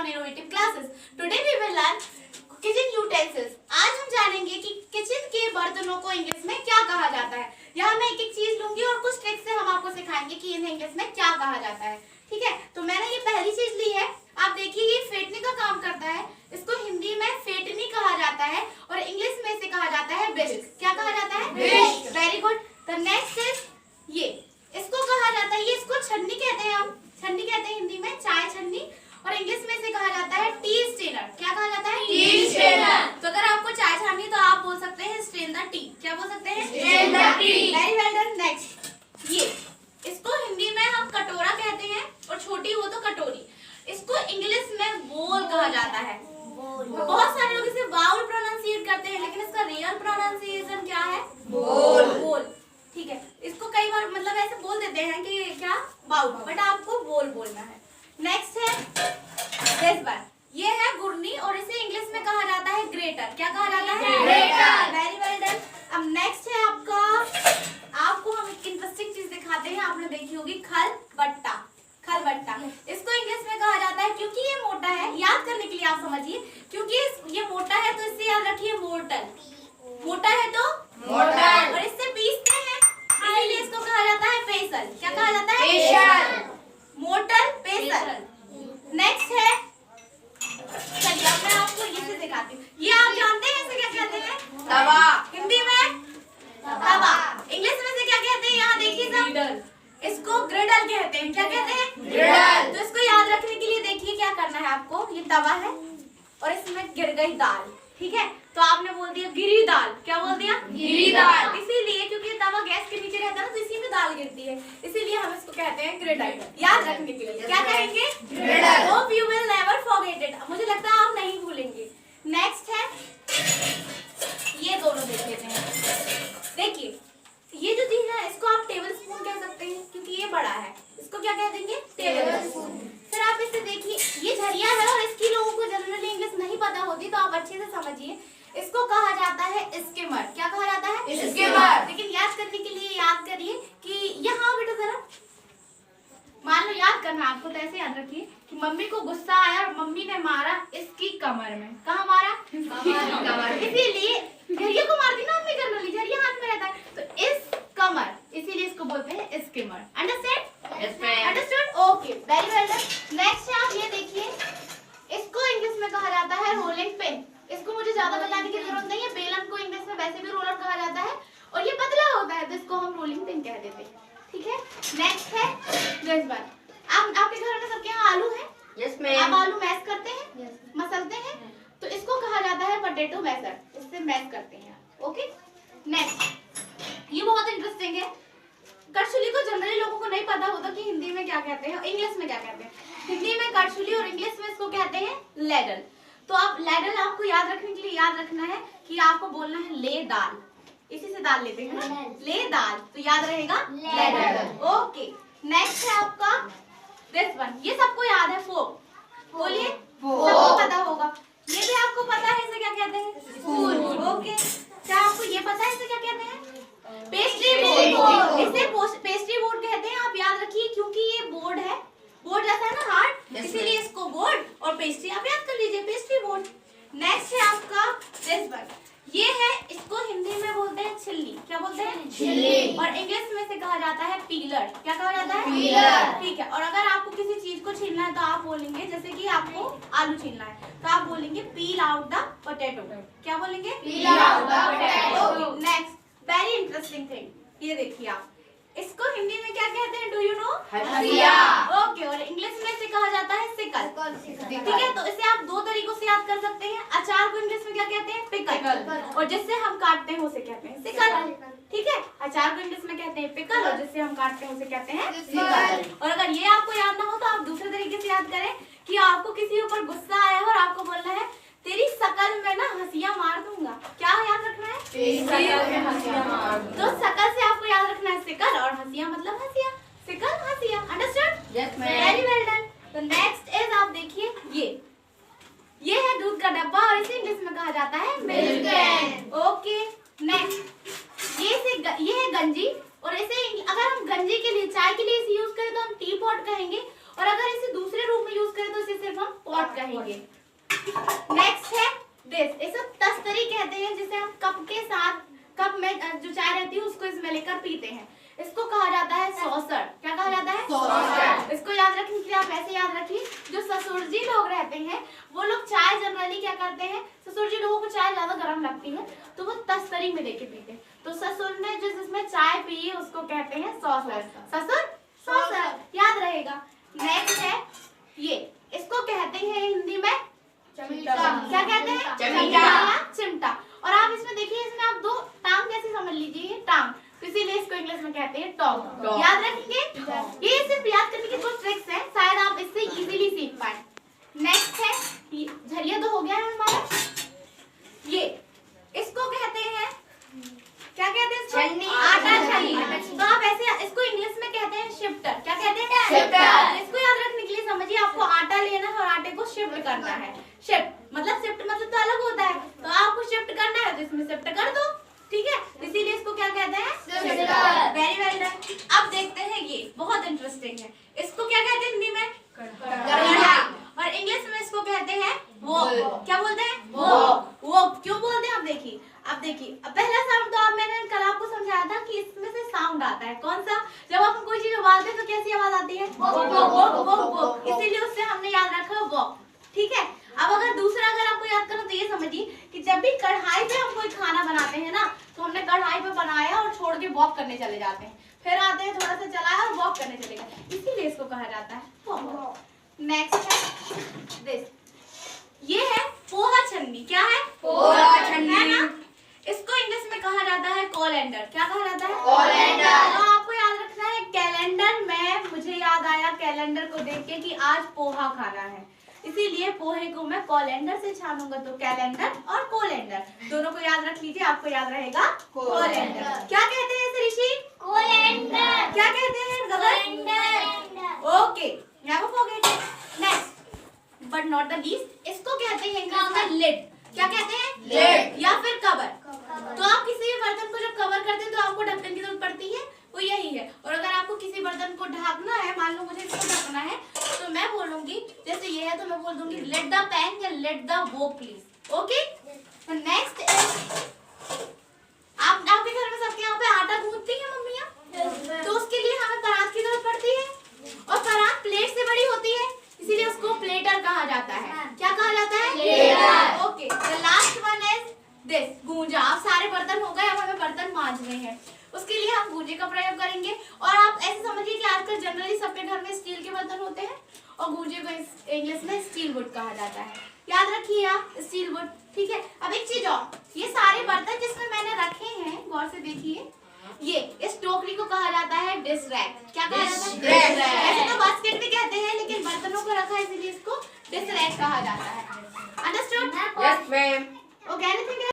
on innovative classes. Today we will learn kitchen utensils. आज हम जानेंगे कि किचन के बर्तनों को इंग्लिश में क्या कहा जाता है। यहाँ मैं एक एक चीज लूंगी और कुछ ट्रिक्स से हम आपको सिखाएंगे कि इन्हें इंग्लिश में क्या कहा जाता है। ठीक है, तो मैंने ये पहली चीज ली है। आप देखिए ये फेंटने का काम करता है। इसको हिंदी में फेंटनी कहा जाता है और इंग्लिश में इसे कहा जाता है विस्क। क्या कहा जाता है? Whisk. Very good. The next is ये, इसको कहा जाता है, ये इसको छन्नी कहते हैं। हम छन्नी कहते हैं हिंदी में, चाय छन्नी, और इंग्लिश में इसे कहा जाता है टी स्ट्रेनर। क्या कहा जाता है? T strainer. तो अगर आपको चाय छाननी तो आप बोल सकते हैं स्ट्रेन द टी। क्या बोल सकते हैं? Strain the T. Very well done. Next ये, इसको हिंदी में हम कटोरा कहते हैं और छोटी हो तो कटोरी। इसको इंग्लिश में बोल कहा जाता है। बहुत सारे लोग इसे बाउल प्रोनाउंसिएट करते हैं, लेकिन इसका रियल प्रोनाउंसिएशन क्या है? बोल। बोल। ठीक है, इसको कई बार मतलब ऐसे बोल देते हैं कि क्या बाउल, बट आपको बोल बोलना है। नेक्स्ट है दिस वन, ये है गुरनी और इसे इंग्लिश में कहा जाता है ग्रेटर। क्या कहा जाता है? ग्रेटर। Very well done. अब नेक्स्ट है आपको हम एक इंटरेस्टिंग चीज दिखाते हैं, आपने देखी होगी खल बट्टा। खल बट्टा, इसको इंग्लिश में कहा जाता है, क्योंकि ये मोटा है, याद करने के लिए आप समझिए, क्योंकि ये मोटा है तो इससे याद रखिए मोर्टल। मोटा है तो मोर्टल, और इससे पीसते हैं इसीलिए इसको कहा जाता है पेसल। क्या कहा जाता है? पेसल। मोर्टल, पेसल। नेक्स्ट है, चलिए अब मैं आपको ये से दिखाती हूँ। ये आप जानते हैं इसे क्या कहते हैं? तवा। हिंदी में तवा, इंग्लिश में इसे क्या कहते हैं? यहाँ देखिए सब, इसको ग्रिडल कहते हैं। क्या कहते हैं? ग्रिडल। तो इसको याद रखने के लिए देखिए क्या करना है आपको। ये तवा है और इसमें गिर गई दाल, ठीक है, तो आपने बोल दिया गिरी दाल। क्या बोल दिया? गिरी दाल। इसीलिए क्योंकि ये तवा गैस के नीचे रहता है ना, तो इसी में दाल गिरती है, इसीलिए हम इसको कहते हैं ग्रिडल। याद रखने के लिए क्या कहेंगे? ग्रिडल। Hope you will never forget it. मुझे लगता है आप नहीं भूलेंगे। नेक्स्ट है ये, दोनों देख लेते हैं। देखिए ये जो चीज है इसको आप टेबल स्पून कह सकते हैं, क्योंकि ये बड़ा है। इसको क्या कह देंगे? Table spoon. फिर आप इसे देखिए, ये झरिया है और इसकी लोगों को जनरली इंग्लिश नहीं पता होती, तो आप अच्छे से समझिए। इसको कहा जाता है स्किमर। क्या कहा जाता है? स्किमर। लेकिन याद करने के लिए याद करिए कि यहाँ बेटा जरा मान लो याद करना आपको, तो ऐसे याद रखिए कि मम्मी को गुस्सा आया और मम्मी ने मारा इसकी कमर में। कहाँ मारा? कमर। इसीलिए झरिया को मारती ना मम्मी, जनरली झरिया हाथ में रहता है, तो इस कमर, इसीलिए इसको बोलते हैं skimmer. Understand? Understood? Okay, very well done. Next है आप ये देखिए, इसको इंग्लिश में कहा जाता है रोलिंग पिन। इसको मुझे ज्यादा बताने की जरूरत नहीं है, बेलन को इंग्लिश में वैसे भी रोलर कहा जाता है और ये पतला होता है, तो इसको हम रोलिंग पिन कह देते हैं। ठीक है, नेक्स्ट है दिस वन। आपके घर में सबके यहाँ आलू है? Yes ma'am. आप आलू मैश करते हैं? यस। मसलते हैं? तो इसको कहा जाता है पोटैटो मैशर। इससे मैश करते हैं। ओके, नेक्स्ट ये बहुत इंटरेस्टिंग है। करछुली को जनरली लोगों को नहीं पता होता कि हिंदी में क्या कहते हैं, इंग्लिश में क्या कहते हैं। हिंदी में करछुली और इंग्लिश में इसको कहते हैं लैडल। तो आप लैडल आपको याद रखने के लिए याद रखना है कि आपको बोलना है ले दाल, इसी से दाल लेते हैं ना, ले दाल, तो याद रहेगा लैडल। ओके, नेक्स्ट है आपका दिस वन। ये सबको याद है, फोक। बोलिए, सबको पता होगा। ये भी आपको पता है इसे क्या कहते हैं? स्पून। ओके, क्या आपको ये पता है इसे क्या कहते हैं? Pastry board. इसे पेस्ट्री बोर्ड कहते हैं। आप याद रखिए क्योंकि ये बोर्ड है, बोर्ड जैसा है ना हार्ड, इसीलिए इसको बोर्ड और पेस्ट्री आप याद कर लीजिए, पेस्ट्री बोर्ड। नेक्स्ट है आपका दिस वन। ये है, इसको हिंदी में बोलते हैं छिल्ली। क्या बोलते हैं? छिल्ली। और इंग्लिश में से कहा जाता है पीलर। क्या कहा जाता है? पीलर। ठीक है, और अगर आपको किसी चीज को छीलना है तो आप बोलेंगे, जैसे कि आपको आलू छीलना है तो आप बोलेंगे पील आउट द पोटैटो। क्या बोलेंगे? Peel out the potato. Next very interesting thing, ये देखिए आप, इसको हिंदी में क्या कहते हैं? Do you know? हसिया। ओके, और इंग्लिश में से कहा जाता है सिकल। ठीक है, तो इसे आप दो तरीकों से याद कर सकते हैं। अचार को इंग्लिश में क्या कहते हैं? पिकल। और जिससे हम काटते हैं उसे कहते हैं सिकल। ठीक है, अचार को इंग्लिश में कहते हैं पिकल और जिससे हम काटते हैं उसे कहते हैं सिकल। और अगर ये आपको याद ना हो तो आप दूसरे तरीके से याद करें कि आपको किसी ऊपर गुस्सा आया और आपको बोलना है तेरी शकल में ना हंसिया मार दूंगा। क्या याद रखना है? तो शकल से आपको याद रखना है सिकल और हंसिया मतलब हंसिया, सिकल हंसिया। Understood? Yes ma'am. Very well done. तो नेक्स्ट इज आप देखिए ये है दूध का डब्बा और इसे इंग्लिश में कहा जाता है मिल्क कैन। ओके, नेक्स्ट ये है गंजी और इसे अगर हम गंजी के लिए, चाय के लिए इसे यूज करें तो हम टी पॉट कहेंगे, और अगर इसे दूसरे रूप में यूज करें तो इसे सिर्फ हम पॉट चाहिए। नेक्स्ट है दिस, इसे तस्तरी कहते हैं, जिसे हम कप के साथ, कप में जो चाय रहती है उसको इसमें लेकर पीते हैं। इसको कहा जाता है सॉसर। क्या कहा जाता है? सॉसर। इसको याद रखने के लिए आप ऐसे याद रखिए, जो ससुरजी लोग रहते हैं वो लोग चाय जनरली क्या करते हैं, ससुरजी लोगों को चाय ज्यादा गर्म लगती है तो वो तस्तरी में लेके पीते हैं। तो ससुर ने जो जिसमें चाय पी है उसको कहते हैं सॉसर। ससुर सॉसर, याद रहेगा। नेक्स्ट है ये, इसको कहते हैं हिंदी में चिमटा। क्या कहते हैं? चिमटा। चिमटा। और आप इसमें देखिए, इसमें आप दो टांग जैसे समझ लीजिए, ये टांग, तो इसीलिए इसको इंग्लिश में कहते हैं टॉग। याद रखेंगे, ये सिर्फ याद करने की कुछ ट्रिक्स हैं, शायद आप इससे इजीली सीख पाए। नेक्स्ट है झलिया, तो हो गया है हमारा। ये इसको कहते हैं, क्या कहते हैं? छन्नी। आटा छन्नी। तो आप ऐसे इसको इंग्लिश में कहते हैं शिफ्टर। क्या कहते हैं? शिफ्टर। इसको याद रखने के लिए समझिए, आपको आटा लेना है और आटे को शिफ्ट करना है। शिफ्ट मतलब तो अलग होता है, तो आपको शिफ्ट करना है तो इसमें शिफ्ट कर दो, ठीक है? इसीलिए इसको क्या कहते हैं? शिफ्टर। Very well done. अब देखते हैं, ये बहुत इंटरेस्टिंग है, इसको क्या कहते हैं हिंदी में? कढ़ाई। और इंग्लिश में इसको कहते हैं वोक। क्या बोलते हैं? वोक। क्यों बोलते हैं? अब देखिए, अब पहला साउंड तो आप, मैंने कल आपको समझाया था कि इसमें से साउंड आता है। कौन सा? जब हम कोई चीज उबालते हैं तो कैसी आवाज आती है? वोक। इसीलिए उससे हमने याद रखा वोक, ठीक है? अब अगर दूसरा अगर आपको याद करो तो ये समझिए कि जब भी कढ़ाई पे हम कोई खाना बनाते हैं ना, तो हमने कढ़ाई पे बनाया और छोड़ के वॉक करने चले जाते हैं, फिर आते हैं थोड़ा सा चलाया और वॉक करने चले गए, इसीलिए इसको कहा जाता है वॉक। नेक्स्ट है दिस, ये है पोहा छन्नी। क्या है? पोहा छन्नी है ना? इसको इंग्लिश में कहा जाता है कोलेंडर। क्या कहा जाता है? कोलेंडर। तो आपको याद रखना है कैलेंडर में, मुझे याद आया कैलेंडर को देख के कि आज पोहा खाना है, इसीलिए पोहे को मैं कोलेंडर से छानूंगा, तो कैलेंडर और कोलेंडर दोनों को याद रख लीजिए, आपको याद रहेगा कोलेंडर। क्या कहते हैं इसे ऋषि? कोलेंडर। क्या कहते हैं Gagan? Okay, never forget. Next but not the least, इसको कहते हैं इंग्लिश में लिड। क्या कहते हैं? लिड या फिर कवर। तो आप किसी भी बर्तन को जब कवर करते हैं तो आपको ढक्कन की जरूरत पड़ती है, वो यही है। और अगर आपको किसी बर्तन को ढकना है, मान लो मुझे इसको ढकना है, तो मैं बोलूंगी जैसे ये है तो मैं बोल दूंगी लेट द पैन या let the woke please. Okay, next आपके घर में सबके यहाँ पे आटा गूंथती है मम्मियाँ, तो उसके लिए हमें परात की जरूरत पड़ती है, और परात प्लेट से बड़ी होती है, इसीलिए उसको प्लेटर कहा जाता है। क्या कहा जाता है? Platter. Okay, the last one is this, गूंजा। अब सारे बर्तन हो गए, अब हमें बर्तन मांजने हैं, उसके लिए हम गूंजे का प्रयोग करेंगे। और आप ऐसे समझिए कि आजकल जनरली सबके घर में स्टील के बर्तन होते हैं, और गूंजे को इंग्लिश में स्टील वुड कहा जाता है। याद रखिए आप, स्टील वुड, ठीक है? अब एक चीज और, ये सारे बर्तन जिसमें मैंने रखे हैं, गौर से देखिए, ये इस टोकरी को कहा जाता है डिश रैक। क्या कहा जाता है? ऐसे तो बास्केट भी कहते हैं, लेकिन बर्तनों को रखा है इसीलिए इसको डिश रैक कहा जाता है। Understood? Yes ma'am. Okay, anything